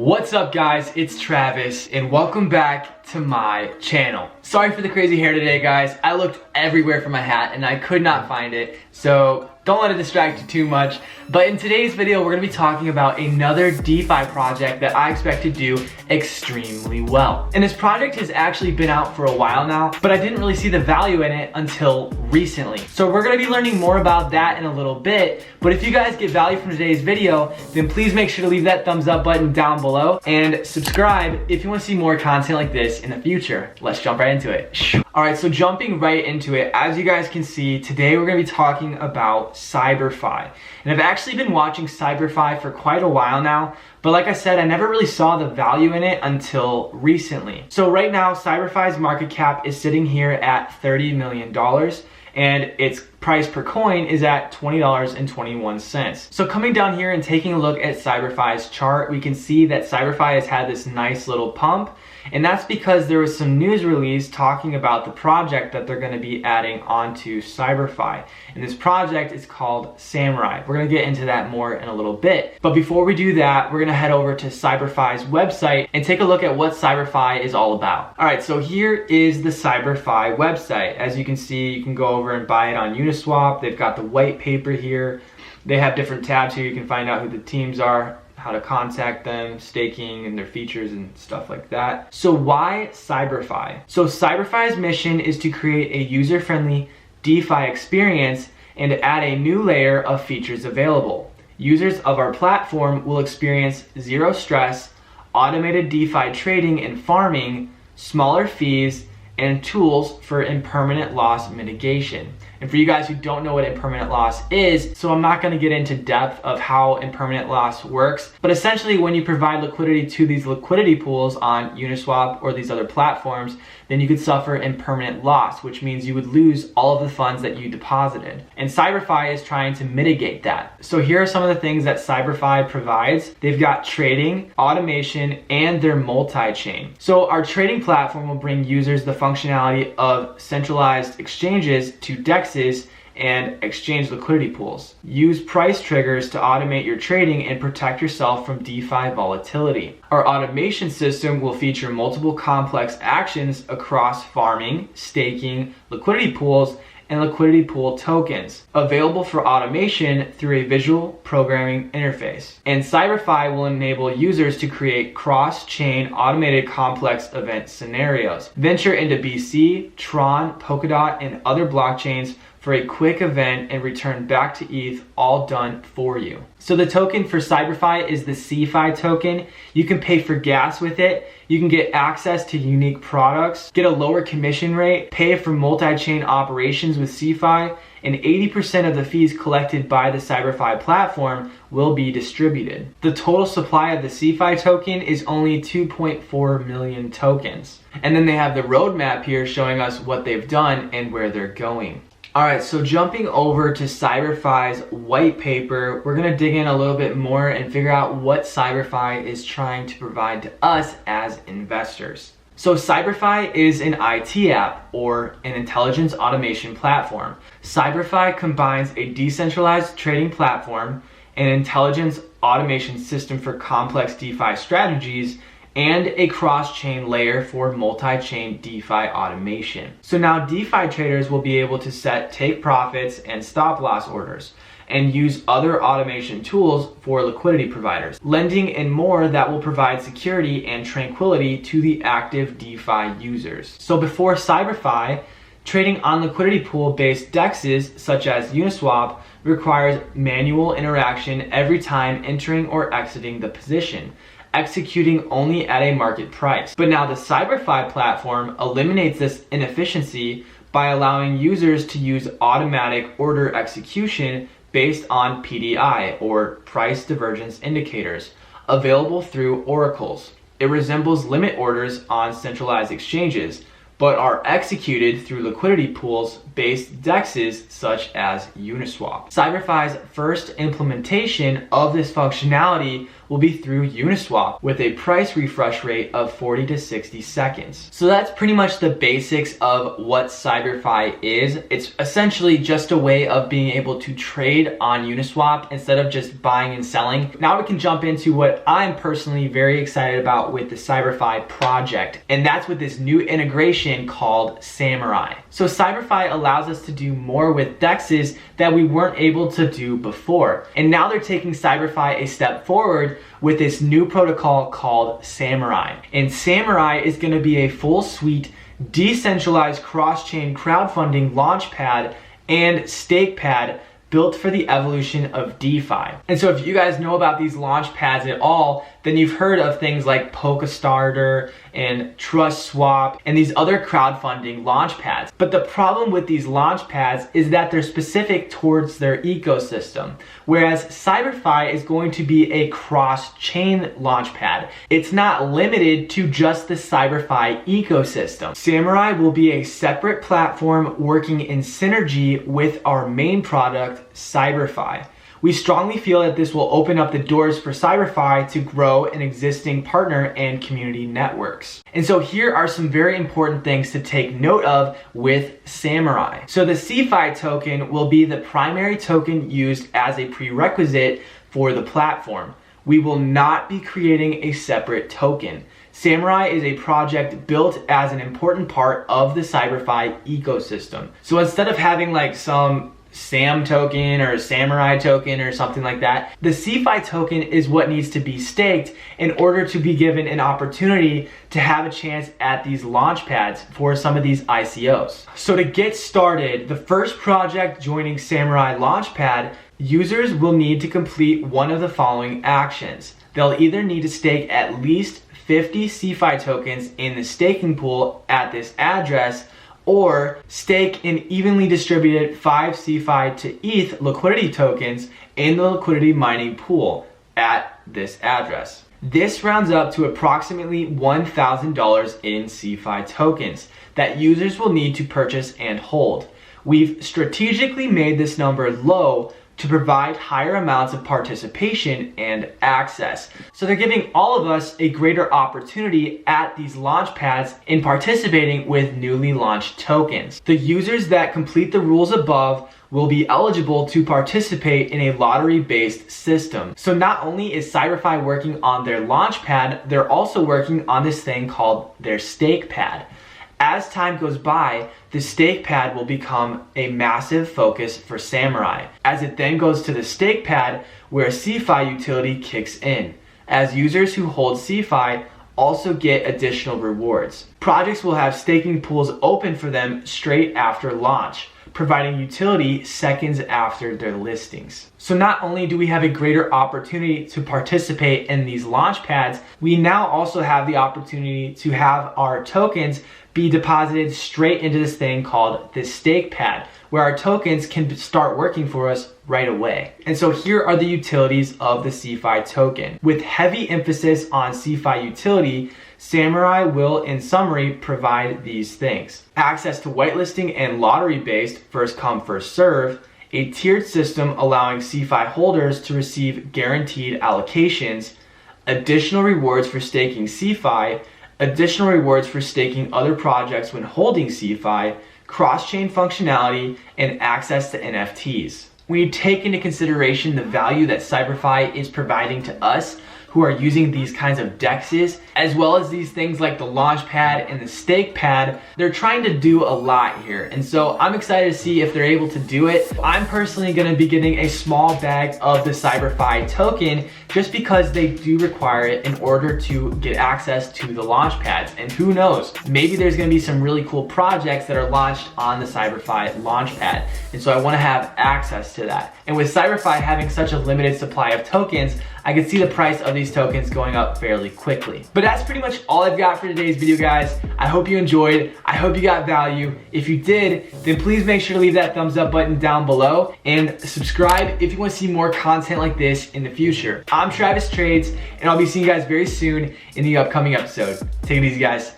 What's up guys, it's Travis and welcome back to my channel. Sorry for the crazy hair today guys. I looked everywhere for my hat and I could not find it, so don't let it distract you too much. But in today's video, we're gonna be talking about another DeFi project that I expect to do extremely well. And this project has actually been out for a while now, but I didn't really see the value in it until recently. So we're gonna be learning more about that in a little bit. But if you guys get value from today's video, then please make sure to leave that thumbs up button down below and subscribe if you wanna see more content like this in the future. Let's jump right into it. All right, so jumping right into it, as you guys can see, today we're gonna be talking about CyberFi. And I've actually been watching CyberFi for quite a while now, but like I said, I never really saw the value in it until recently. So right now, CyberFi's market cap is sitting here at $30 million, and its price per coin is at $20.21. So coming down here and taking a look at CyberFi's chart, we can see that CyberFi has had this nice little pump, and that's because there was some news release talking about the project that they're going to be adding onto CyberFi. And this project is called Samurai. We're going to get into that more in a little bit. But before we do that, we're going to head over to CyberFi's website and take a look at what CyberFi is all about. All right, so here is the CyberFi website. As you can see, you can go over and buy it on Uniswap. They've got the white paper here. They have different tabs here. You can find out who the teams are, how to contact them, staking and their features and stuff like that. So why CyberFi? So CyberFi's mission is to create a user-friendly DeFi experience and to add a new layer of features available. Users of our platform will experience zero stress, automated DeFi trading and farming, smaller fees, and tools for impermanent loss mitigation. And for you guys who don't know what impermanent loss is, so I'm not going to get into depth of how impermanent loss works, but essentially when you provide liquidity to these liquidity pools on Uniswap or these other platforms, then you could suffer impermanent loss, which means you would lose all of the funds that you deposited. And CyberFi is trying to mitigate that. So here are some of the things that CyberFi provides. They've got trading, automation, and their multi-chain. So our trading platform will bring users the functionality of centralized exchanges to DEXs and exchange liquidity pools. Use price triggers to automate your trading and protect yourself from DeFi volatility. Our automation system will feature multiple complex actions across farming, staking, liquidity pools, and liquidity pool tokens, available for automation through a visual programming interface. And CyberFi will enable users to create cross-chain automated complex event scenarios. Venture into BC, Tron, Polkadot, and other blockchains for a quick event and return back to ETH, all done for you. So the token for CyberFi is the CFI token. You can pay for gas with it. You can get access to unique products, get a lower commission rate, pay for multi-chain operations with CFI, and 80% of the fees collected by the CyberFi platform will be distributed. The total supply of the CFI token is only 2.4 million tokens. And then they have the roadmap here showing us what they've done and where they're going. All right, so jumping over to CyberFi's white paper, we're gonna dig in a little bit more and figure out what CyberFi is trying to provide to us as investors. So CyberFi is an IT app, or an intelligence automation platform. CyberFi combines a decentralized trading platform, an intelligence automation system for complex DeFi strategies, and a cross-chain layer for multi-chain DeFi automation. So now DeFi traders will be able to set take profits and stop loss orders and use other automation tools for liquidity providers, lending and more that will provide security and tranquility to the active DeFi users. So before CyberFi, trading on liquidity pool-based DEXs such as Uniswap requires manual interaction every time entering or exiting the position, executing only at a market price. But now the CyberFi platform eliminates this inefficiency by allowing users to use automatic order execution based on PDI, or price divergence indicators, available through oracles. It resembles limit orders on centralized exchanges, but are executed through liquidity pools based DEXs such as Uniswap. CyberFi's first implementation of this functionality will be through Uniswap with a price refresh rate of 40 to 60 seconds. So that's pretty much the basics of what CyberFi is. It's essentially just a way of being able to trade on Uniswap instead of just buying and selling. Now we can jump into what I'm personally very excited about with the CyberFi project, and that's with this new integration called Samurai. So CyberFi allows us to do more with DEXs that we weren't able to do before. And now they're taking CyberFi a step forward with this new protocol called Samurai. And Samurai is going to be a full suite decentralized cross-chain crowdfunding launchpad and StakePad built for the evolution of DeFi. And so if you guys know about these launch pads at all, then you've heard of things like Polkastarter and TrustSwap and these other crowdfunding launch pads. But the problem with these launch pads is that they're specific towards their ecosystem, whereas CyberFi is going to be a cross-chain launch pad. It's not limited to just the CyberFi ecosystem. Samurai will be a separate platform working in synergy with our main product, CyberFi. We strongly feel that this will open up the doors for CyberFi to grow an existing partner and community networks. And so here are some very important things to take note of with Samurai. So the CFI token will be the primary token used as a prerequisite for the platform. We will not be creating a separate token. Samurai is a project built as an important part of the CyberFi ecosystem. So instead of having like some SAM token or a Samurai token or something like that, the CFI token is what needs to be staked in order to be given an opportunity to have a chance at these launch pads for some of these ICOs. So to get started, the first project joining Samurai Launchpad, users will need to complete one of the following actions. They'll either need to stake at least 50 CFI tokens in the staking pool at this address, or stake in evenly distributed 5 CFI to ETH liquidity tokens in the liquidity mining pool at this address. This rounds up to approximately $1,000 in CFI tokens that users will need to purchase and hold. We've strategically made this number low to provide higher amounts of participation and access. So they're giving all of us a greater opportunity at these launch pads in participating with newly launched tokens. The users that complete the rules above will be eligible to participate in a lottery-based system. So not only is CyberFi working on their launch pad, they're also working on this thing called their stake pad. As time goes by, the stake pad will become a massive focus for Samurai, as it then goes to the stake pad where a CFI utility kicks in, as users who hold CFI also get additional rewards. Projects will have staking pools open for them straight after launch, providing utility seconds after their listings. So not only do we have a greater opportunity to participate in these launch pads, we now also have the opportunity to have our tokens be deposited straight into this thing called the stake pad, where our tokens can start working for us right away. And so here are the utilities of the CFI token. With heavy emphasis on CFI utility, Samurai will, in summary, provide these things: access to whitelisting and lottery-based first come first serve, a tiered system allowing CFI holders to receive guaranteed allocations, additional rewards for staking CFI, additional rewards for staking other projects when holding CFI, cross-chain functionality, and access to NFTs. When you take into consideration the value that CyberFi is providing to us who are using these kinds of DEXs, as well as these things like the Launchpad and the StakePad, they're trying to do a lot here. And so I'm excited to see if they're able to do it. I'm personally gonna be getting a small bag of the CyberFi token just because they do require it in order to get access to the Launchpads. And who knows, maybe there's gonna be some really cool projects that are launched on the CyberFi Launchpad. And so I wanna have access to that. And with CyberFi having such a limited supply of tokens, I can see the price of these tokens going up fairly quickly. But that's pretty much all I've got for today's video, guys. I hope you enjoyed. I hope you got value. If you did, then please make sure to leave that thumbs up button down below and subscribe if you want to see more content like this in the future. I'm Travis Trades, and I'll be seeing you guys very soon in the upcoming episode. Take it easy, guys.